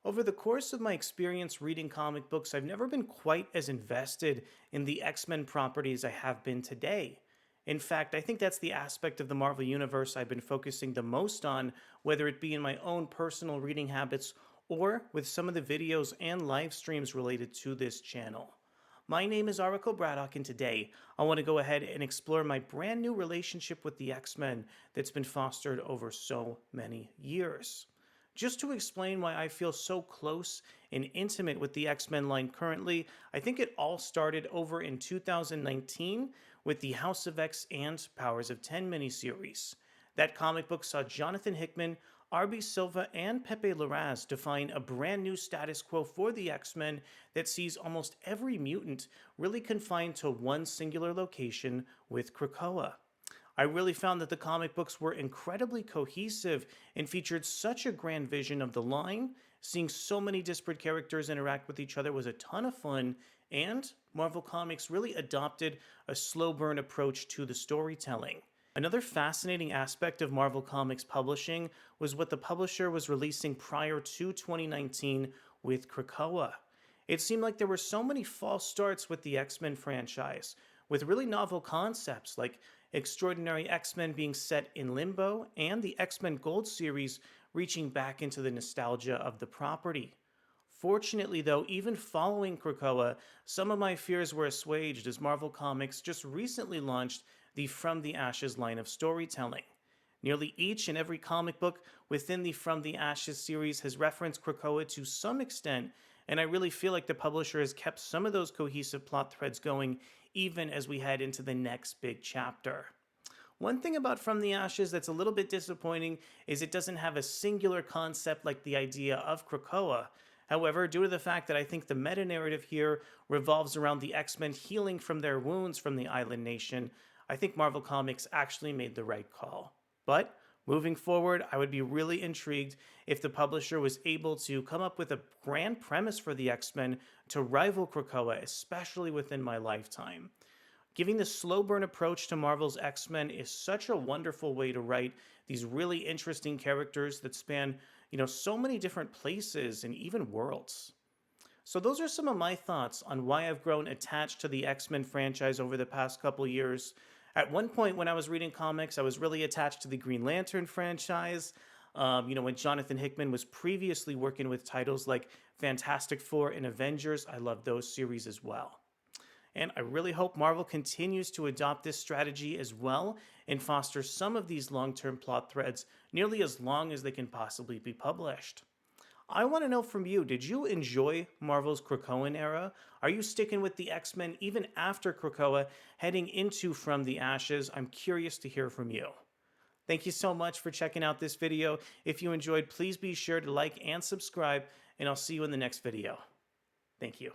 Over the course of my experience reading comic books, I've never been quite as invested in the X-Men property as I have been today. In fact, I think that's the aspect of the Marvel Universe I've been focusing the most on, whether it be in my own personal reading habits or with some of the videos and live streams related to this channel. My name is Araco Braddock, and today I want to go ahead and explore my brand new relationship with the X-Men that's been fostered over so many years. Just to explain why I feel so close and intimate with the X-Men line currently, I think it all started over in 2019 with the House of X and Powers of 10 miniseries. That comic book saw Jonathan Hickman, R.B. Silva, and Pepe Larraz define a brand new status quo for the X-Men that sees almost every mutant really confined to one singular location with Krakoa. I really found that the comic books were incredibly cohesive and featured such a grand vision of the line. Seeing so many disparate characters interact with each other was a ton of fun, and Marvel Comics really adopted a slow burn approach to the storytelling. Another fascinating aspect of Marvel Comics publishing was what the publisher was releasing prior to 2019 with Krakoa. It seemed like there were so many false starts with the X-Men franchise, with really novel concepts like Extraordinary X-Men being set in limbo and the X-Men Gold series reaching back into the nostalgia of the property. Fortunately, though, even following Krakoa, some of my fears were assuaged as Marvel Comics just recently launched the From the Ashes line of storytelling. Nearly each and every comic book within the From the Ashes series has referenced Krakoa to some extent, and I really feel like the publisher has kept some of those cohesive plot threads going even as we head into the next big chapter. One thing about From the Ashes that's a little bit disappointing is it doesn't have a singular concept like the idea of Krakoa. However, due to the fact that I think the meta-narrative here revolves around the X-Men healing from their wounds from the Island Nation, I think Marvel Comics actually made the right call. But moving forward, I would be really intrigued if the publisher was able to come up with a grand premise for the X-Men to rival Krakoa, especially within my lifetime. Giving the slow burn approach to Marvel's X-Men is such a wonderful way to write these really interesting characters that span, so many different places and even worlds. So those are some of my thoughts on why I've grown attached to the X-Men franchise over the past couple years. At one point when I was reading comics, I was really attached to the Green Lantern franchise. When Jonathan Hickman was previously working with titles like Fantastic Four and Avengers, I loved those series as well. And I really hope Marvel continues to adopt this strategy as well and foster some of these long-term plot threads nearly as long as they can possibly be published. I want to know from you, did you enjoy Marvel's Krakoan era? Are you sticking with the X-Men even after Krakoa, heading into From the Ashes? I'm curious to hear from you. Thank you so much for checking out this video. If you enjoyed, please be sure to like and subscribe, and I'll see you in the next video. Thank you.